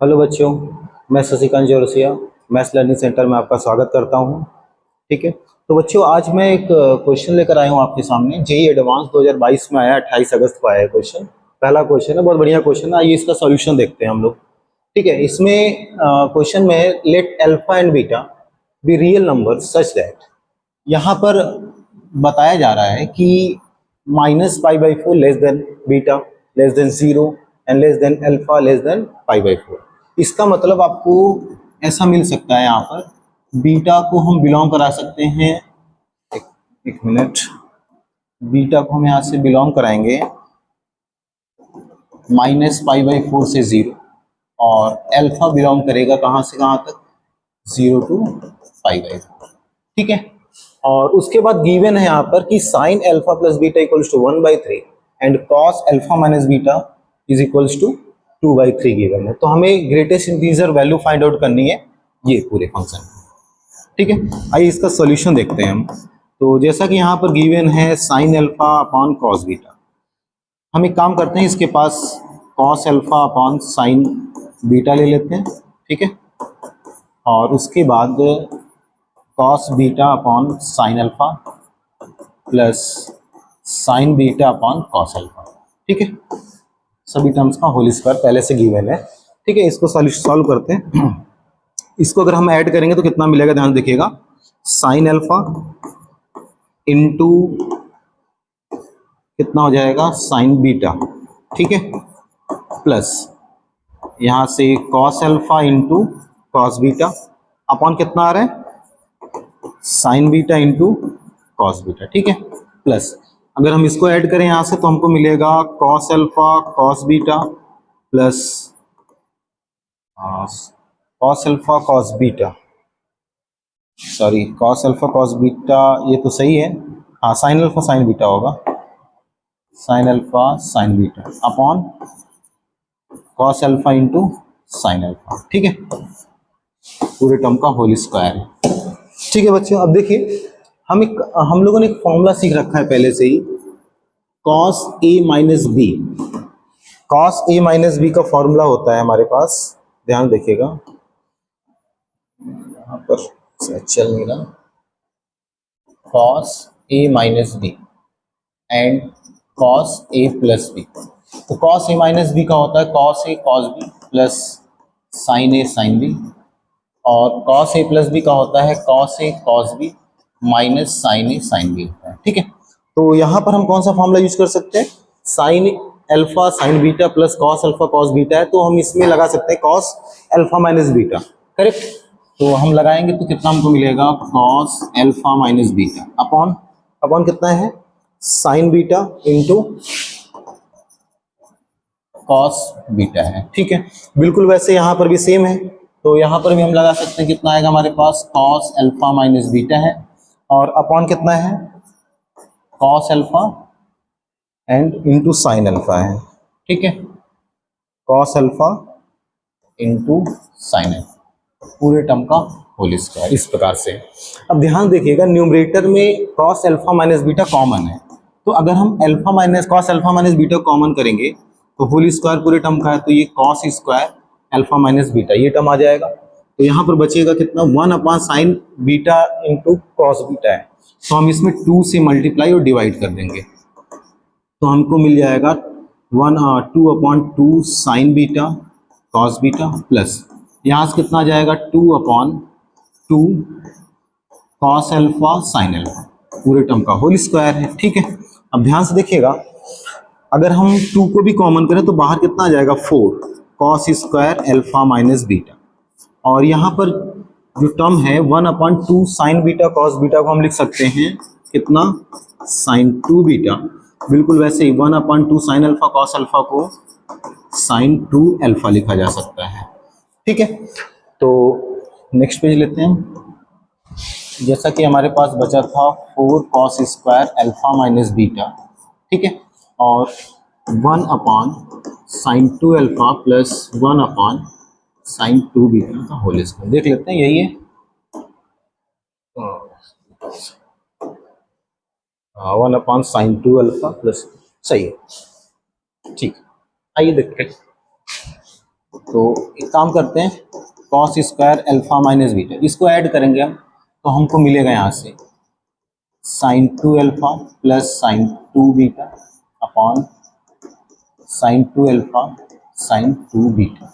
Hello बच्चों, मैं Shashikant जोरसिया maths learning centre में आपका स्वागत करता हूं। ठीक है, तो बच्चों आज मैं एक क्वेश्चन लेकर आया हूं आपके सामने। जेई एडवांस 2022 में आया, 28 अगस्त को आया है क्वेश्चन। पहला क्वेश्चन है, बहुत बढ़िया क्वेश्चन है। आइए इसका सॉल्यूशन देखते हैं हम लोग। ठीक है, इसमें क्वेश्चन में let alpha and beta be real number such that, यहाँ पर बताया जा रहा है कि -π/4 less than beta less than 0 and less than alpha less than π/4। इसका मतलब आपको ऐसा मिल सकता है, यहाँ पर बीटा को हम बिलोंग करा सकते हैं। एक मिनट, बीटा को हम यहाँ से बिलोंग कराएंगे -π/4 से 0, और अल्फा बिलोंग करेगा कहाँ से कहाँ तक, 0 टू π/4। ठीक है, और उसके बाद गिवन है यहाँ पर कि sine alpha plus beta equals to 1/3 and cos alpha minus beta is equals to 2/3 given है। तो हमें greatest integer value find out करनी है ये पूरे फंक्शन। ठीक है, आइए इसका सॉल्यूशन देखते हैं हम। तो जैसा कि यहाँ पर गिवन है sine alpha upon cos beta, हम एक काम करते हैं, इसके पास cos alpha upon sine beta ले लेते हैं। ठीक है, और उसके बाद cos beta upon sine alpha plus sine beta upon cos alpha. ठीक है, सभी टर्म्स का होल स्क्वायर पहले से गिवन है। ठीक है, इसको सॉल्व करते हैं। इसको अगर हम ऐड करेंगे तो कितना मिलेगा, ध्यान देखिएगा। साइन अल्फा इंटू कितना हो जाएगा, साइन बीटा। ठीक है, प्लस यहाँ से cos alpha into cos beta upon कितना आ रहा है, sign beta into cos beta. ठीक है, प्लस अगर हम इसको ऐड करें यहां से तो हमको मिलेगा cos alpha cos beta plus cos alpha cos beta, sorry cos alpha cos beta, ये तो सही है। हाँ, साइन अल्फा साइन बीटा होगा, sine alpha sign beta upon cos alpha into sine alpha. ठीक है, पूरे टर्म का होल स्क्वायर है। ठीक है बच्चों, अब देखिए हम लोगों ने एक फॉर्मूला सीख रखा है पहले से ही, cos A minus B. Cos A minus B का फॉर्मूला होता है हमारे पास, ध्यान देखिएगा, यहाँ पर चल नहीं रहा, cos A minus B and cos A plus B. तो कॉस ए माइनस बी का होता है cos A cos B plus sine A sine B, और कॉस ए प्लस बी का होता है cos A cos B minus sine A sine B होता है। ठीक है, तो यहाँ पर हम कौन सा फॉर्मूला यूज कर सकते हैं, sine alpha sign beta plus cos alpha cos beta है, तो हम इसमें लगा सकते हैं cos alpha minus beta. Correct, तो हम लगाएंगे तो कितना हमको मिलेगा, cos alpha minus beta upon upon कितना है, sign beta into cos beta है। ठीक है, बिल्कुल वैसे यहाँ पर भी सेम है, तो यहाँ पर भी हम लगा सकते हैं, कितना आएगा हमारे पास, कॉस अल्फा माइनस बीटा है और अपॉन कितना है, cos alpha and into sine alpha है। ठीक है, cos alpha into sine alpha, पूरे टर्म का होल स्क्वायर, इस प्रकार से। अब ध्यान देखिएगा, न्यूमरेटर में cos alpha minus beta common है, तो अगर हम alpha minus cos alpha minus beta common करेंगे तो होल स्क्वायर पूरे टर्म का है, तो ये cos square alpha minus beta ये टर्म आ जाएगा। तो यहाँ पर बचेगा कितना, 1/sin beta into cos beta है, तो हम इसमें 2 से मल्टीप्लाई और डिवाइड कर देंगे, तो हमको मिल जाएगा 2/2 sign beta cos beta plus यहाँ से कितना आ जाएगा, 2/2 कॉस अल्फा साइन अल्फा, पूरे टर्म का होल स्क्वायर है। ठीक है, अब ध्यान से देखिएगा, अगर हम 2 को भी कॉमन करें तो बाहर कितना आ जाएगा, 4 cos square alpha minus beta, और यहाँ पर जो टर्म है 1/2 साइन बीटा कॉस बीटा को हम लिख सकते हैं कितना, साइन 2 बीटा। बिल्कुल वैसे ही 1/2 साइन अल्फा कॉस अल्फा को साइन 2 अल्फा लिखा जा सकता है। ठीक है, तो नेक्स्ट पेज लेते हैं। जैसा कि हमारे पास बचा था 4 cos square alpha minus beta, ठीक है, और 1/sin 2 alpha plus 1/sin 2 beta का होल स्क्वायर, देख लेते हैं, यही है 1/sin 2 अल्फा प्लस, सही है। ठीक, आइए देखते हैं। तो एक काम करते हैं, cos square alpha minus beta इसको ऐड करेंगे हम, तो हमको मिलेगा यहाँ से sine 2 alpha plus sine 2 beta upon sine 2 alpha sine 2 beta,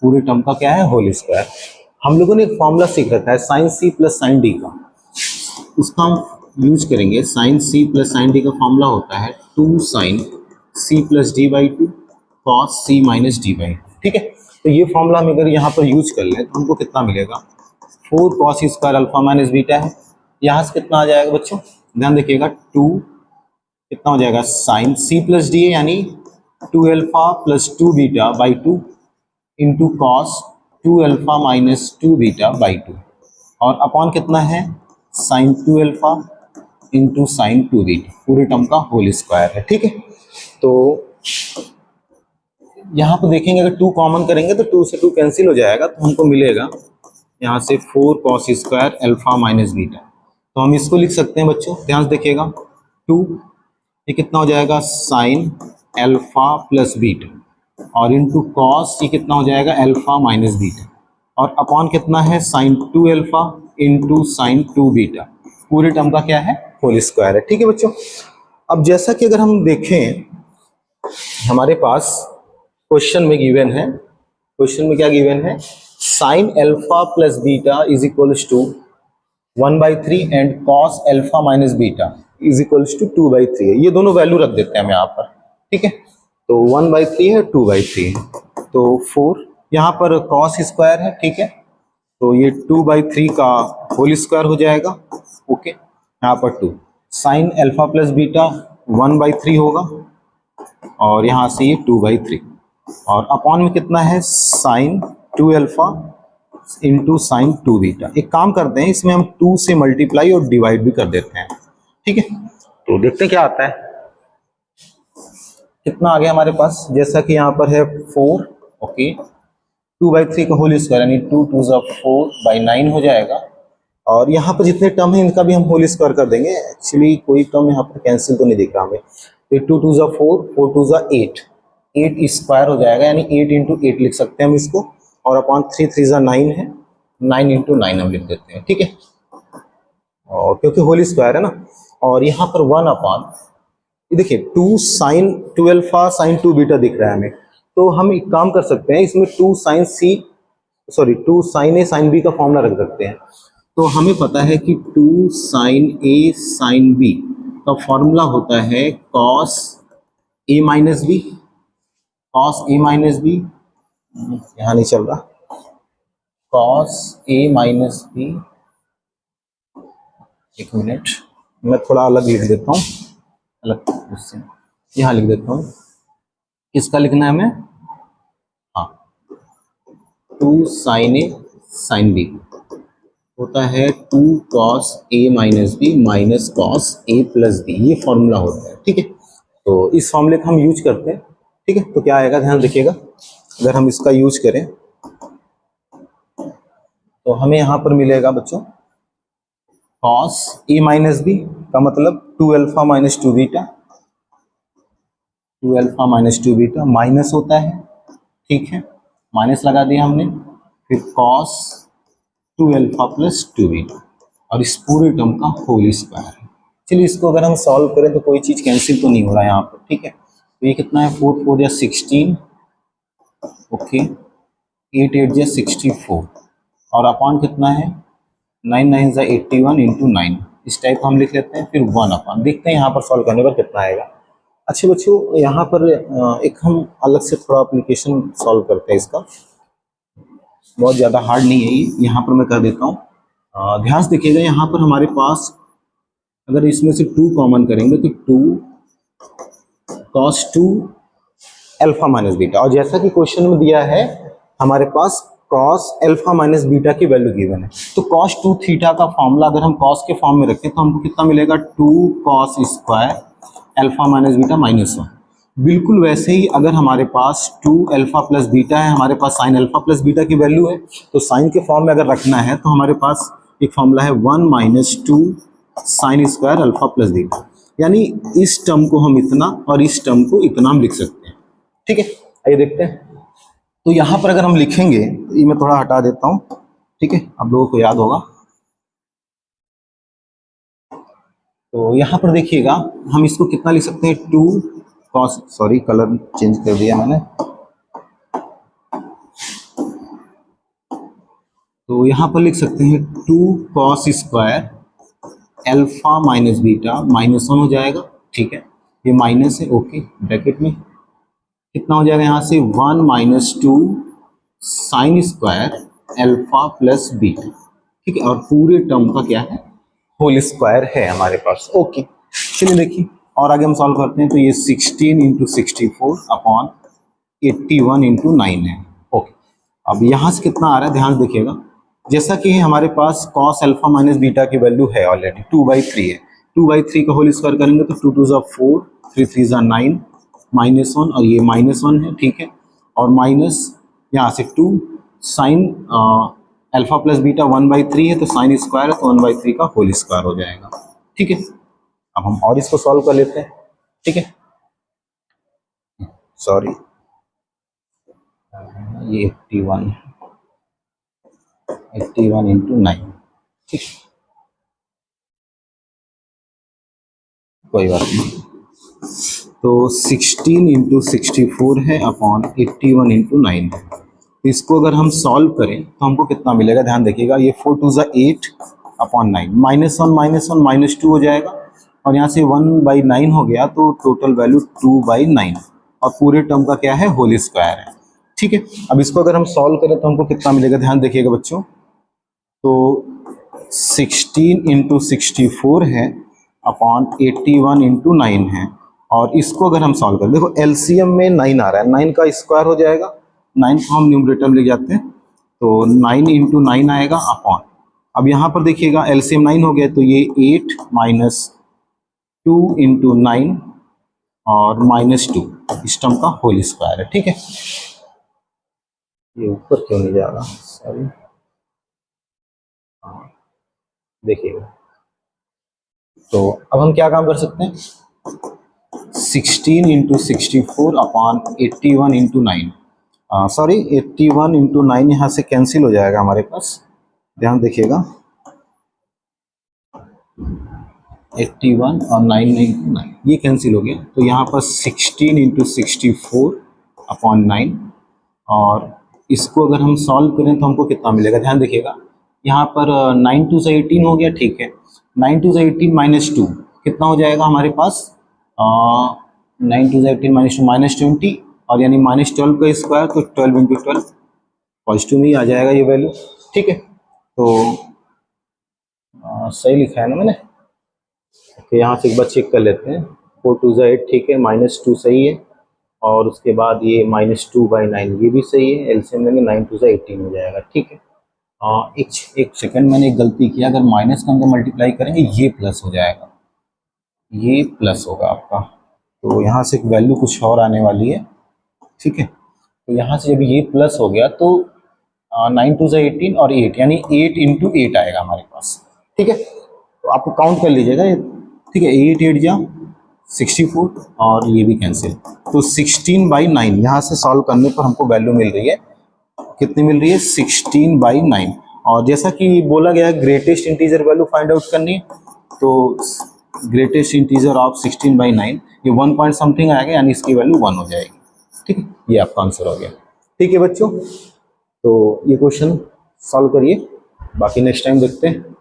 पूरे टर्म का क्या है होल स्क्वायर। हम लोगों ने एक फॉर्मूला सीख रखा है sine C plus sine D का, उसका हम यूज करेंगे। Sine C plus sine D का फॉर्मूला होता है 2 sine C plus D by 2 cos C minus D by 2, ठीक है। तो ये फॉर्मूला हम अगर यहाँ पर यूज कर लें तो हमको कितना मिलेगा, 4 cos square alpha minus beta है, यहाँ से कितना आ जाएगा बच्चों, ध्यान देखिएगा 2 कितना हो जाएगा साइन सी प्लस डी है यानी 2 alpha plus 2 beta by 2 into cos 2 alpha minus 2 beta by 2 और अपॉन कितना है sine 2 alpha into sine 2 beta, पूरे टर्म का होल स्क्वायर है, ठीक है। तो यहाँ पर देखेंगे अगर 2 कॉमन करेंगे तो 2 से 2 कैंसिल हो जाएगा, तो हमको मिलेगा यहाँ से 4 cos square alpha minus beta. तो हम इसको लिख सकते हैं बच्चों, ध्यान से देखिएगा 2 ये कितना हो जाएगा साइन अल्फा प्लस बीटा और इंटू कॉस ये कितना हो जाएगा अल्फा माइनस बीटा और अपॉन कितना है sine 2 alpha into sine 2 beta, पूरे टर्म का क्या है होल स्क्वायर है, ठीक है बच्चों। अब जैसा कि अगर हम देखें हमारे पास क्वेश्चन में गिवन है, क्वेश्चन में क्या गिवन है, sine alpha plus beta is equals to 1/3 and cos alpha minus beta is equals to 2/3 है। ये दोनों वैल्यू रख देते हैं हम यहाँ पर, ठीक है। तो 1/3 है 2/3 है, तो 4 यहाँ पर कॉस स्क्वायर है, ठीक है, तो ये 2/3 का होल स्क्वायर हो जाएगा, ओके। यहाँ पर 2 साइन अल्फा प्लस बीटा 1/3 होगा और यहाँ से ये 2/3 और अपॉन में कितना है sine 2 alpha into sine 2 beta. एक काम करते हैं इसमें हम 2 से मल्टीप्लाई और डिवाइड भी कर देते हैं, ठीक है। तो देखते हैं क्या आता है, कितना आ गया हमारे पास, जैसा कि यहाँ पर है 4, ओके, 2/3 का होल स्क्वायर यानी 2 2 4/9 हो जाएगा और यहाँ पर जितने टर्म है इनका भी हम होल स्क्वायर कर देंगे। एक्चुअली कोई टर्म यहाँ पर कैंसिल तो नहीं दिख रहा हमें, तो 2 2 4 4 2 8 8 स्क्वायर हो जाएगा यानी 8 इंटू 8 लिख सकते हैं हम इसको और अपॉन 3 3 9 है, 9 इंटू 9 हम लिख देते हैं, ठीक है, और क्योंकि होल स्क्वायर है ना। और यहाँ पर 1 अपॉन ये देखिए 2 साइन 2 अल्फा साइन 2 बीटा दिख रहा है हमें, तो हम एक काम कर सकते हैं इसमें 2 साइन ए साइन बी का फॉर्मूला रख सकते हैं। तो हमें पता है कि 2 साइन ए साइन बी का फॉर्मूला होता है cos A minus B, cos A minus B यहाँ नहीं चल रहा, कॉस ए माइनस बी, एक मिनट मैं थोड़ा अलग लिख देता हूँ, अलग उससे यहाँ लिख देता हूँ, किसका लिखना है हमें, हाँ 2 साइन ए साइन बी होता है 2 cos A minus B minus cos A plus B, ये फॉर्मूला होता है, ठीक है। तो इस फॉर्मूले का हम यूज करते हैं, ठीक है। तो क्या आएगा ध्यान रखिएगा, अगर हम इसका यूज करें तो हमें यहाँ पर मिलेगा बच्चों कॉस ए माइनस बी का मतलब 2 alpha minus 2 beta, 2 alpha minus 2 beta minus होता है, ठीक है, माइनस लगा दिया हमने, फिर कॉस 2 अल्फा प्लस 2 बीटा और इस पूरे टर्म का होल स्क्वायर है। चलिए इसको अगर हम सॉल्व करें तो कोई चीज़ कैंसिल तो नहीं हो रहा है यहाँ पर, ठीक है। तो ये कितना है 4 4 या 16, ओके, 8 8 या 64 और अपॉन कितना है 9 9 या 81 इंटू 9, इस टाइप का हम लिख लेते हैं, फिर 1 अपॉन, देखते हैं यहाँ पर सॉल्व करने पर कितना आएगा। अच्छे बच्चों यहाँ पर एक हम अलग से थोड़ा एप्लीकेशन सॉल्व करते हैं, इसका बहुत ज़्यादा हार्ड नहीं है ये, यहाँ पर मैं कर देता हूँ। ध्यान से देखिएगा यहाँ पर हमारे पास अगर इसमें से 2 कॉमन करेंगे तो 2 कॉस 2 अल्फा माइनस बीटा, और जैसा कि क्वेश्चन में दिया है हमारे पास कॉस अल्फा माइनस बीटा की वैल्यू गिवन है, तो कॉस 2 थीटा का फॉर्मूला अगर हम कॉस के फॉर्म में रखें तो हमको कितना मिलेगा 2 cos square alpha minus beta minus 1। बिल्कुल वैसे ही अगर हमारे पास 2 अल्फा प्लस बीटा है, हमारे पास साइन अल्फा प्लस बीटा की वैल्यू है, तो साइन के फॉर्म में अगर रखना है तो हमारे पास एक फॉर्मूला है 1 minus 2 sine square alpha plus beta, यानी इस टर्म को हम इतना और इस टर्म को इतना हम लिख सकते हैं, ठीक है। आइए देखते हैं तो यहाँ पर अगर हम लिखेंगे, तो ये मैं थोड़ा हटा देता हूँ, ठीक है, आप लोगों को याद होगा। तो यहाँ पर देखिएगा, हम इसको कितना लिख सकते हैं, 2 cos, सॉरी कलर चेंज कर दिया मैंने। तो यहाँ पर लिख सकते हैं 2 cos square alpha minus beta -1 हो जाएगा, ठीक है, ये माइनस है, ओके, ब्रैकेट में कितना हो जाएगा यहाँ से 1 - 2 sine square alpha plus beta, ठीक है, और पूरे टर्म का क्या है, होल स्क्वायर है हमारे पास, ओके। चलिए देखिए, और आगे हम सॉल्व करते हैं। तो ये 16 × 64 अपॉन 81 × 9 है, ओके। अब यहाँ से कितना आ रहा है, ध्यान देखिएगा, जैसा कि हमारे पास cos अल्फा माइनस बीटा की वैल्यू है ऑलरेडी 2/3 है, 2/3 का होल स्क्वायर करेंगे तो 2 × 2 = 4, 3 × 3 = 9, -1 और ये -1 है, ठीक है, और माइनस यहाँ से 2 साइन अल्फा प्लस बीटा 1/3 है, तो साइन स्क्वायर है, तो 1/3 का होल स्क्वायर हो जाएगा, ठीक है। अब हम और इसको सॉल्व कर लेते हैं, ठीक है, सॉरी ये 81 × 9, ठीक, कोई बात नहीं। तो 16 × 64 है अपॉन 81 × 9 है। इसको अगर हम सॉल्व करें तो हमको कितना मिलेगा, ध्यान देखिएगा, ये 4 × 2 = 8 अपॉन 9, -1 -1 -2 हो जाएगा, और यहाँ से 1/9 हो गया, तो टोटल वैल्यू 2/9, और पूरे टर्म का क्या है, होल स्क्वायर है, ठीक है। अब इसको अगर हम सॉल्व करें तो हमको कितना मिलेगा, ध्यान देखिएगा बच्चों, तो 16 × 64 है अपॉन 81 × 9 है, और इसको अगर हम सॉल्व करें, देखो एलसीएम में 9 आ रहा है, 9 का स्क्वायर हो जाएगा, 9 को हम न्यूमरेटर में ले जाते हैं, तो 9 × 9 आएगा अपॉन, अब यहाँ पर देखिएगा एलसीएम 9 हो गया, तो ये 8 - 2 × 9 और -2 इस टर्म का होल स्क्वायर है, ठीक है। ये ऊपर क्यों नहीं जा रहा, सॉरी, देखिएगा, तो अब हम क्या काम कर सकते हैं, 16 × 64 अपॉन 81 × 9, सॉरी 81 × 9 यहाँ से कैंसिल हो जाएगा हमारे पास, ध्यान देखिएगा, 81 और 9 × 9 ये कैंसिल हो गया, तो यहाँ पर 16 × 64 अपॉन 9, और इसको अगर हम सॉल्व करें तो हमको कितना मिलेगा, ध्यान देखिएगा, यहाँ पर 9 × 2 = 18 हो गया, ठीक है, 9 × 2 = 18 -2 कितना हो जाएगा हमारे पास, 9 × 2 = 18 -2 -20, और यानी -12 का स्क्वायर, तो 12 × 12 पॉजिटिव में ही आ जाएगा ये वैल्यू, ठीक है। तो सही लिखा है ना मैंने, तो यहाँ से एक बार चेक कर लेते हैं, 4 × 2 = 8, ठीक है, -2 सही है, और उसके बाद ये -2/9 ये भी सही है, एलसीएम लेंगे 9 × 2 = 18 हो जाएगा, ठीक है। एक सेकंड, मैंने एक गलती किया, अगर माइनस का अंदर मल्टीप्लाई करेंगे ये प्लस हो जाएगा, ये प्लस होगा आपका, तो यहाँ से एक वैल्यू कुछ और आने वाली है, ठीक है। तो यहाँ से जब ये प्लस हो गया तो 9 × 2 = 18 और 8 यानी 8 × 8 आएगा हमारे पास, ठीक है। तो आपको काउंट कर लीजिएगा, ठीक है, 8 8 जा 64 और ये भी कैंसिल, तो 16/9 यहाँ से सॉल्व करने पर हमको वैल्यू मिल रही है, कितनी मिल रही है, 16/9, और जैसा कि बोला गया है greatest integer value find out करनी है, तो ग्रेटेस्ट इंटीजर ऑफ 16/9 ये 1 पॉइंट समथिंग आएगा, यानी इसकी वैल्यू 1 हो जाएगी, ठीक है, ये आपका आंसर हो गया, ठीक है बच्चों। तो ये क्वेश्चन सॉल्व करिए, बाकी नेक्स्ट टाइम देखते हैं।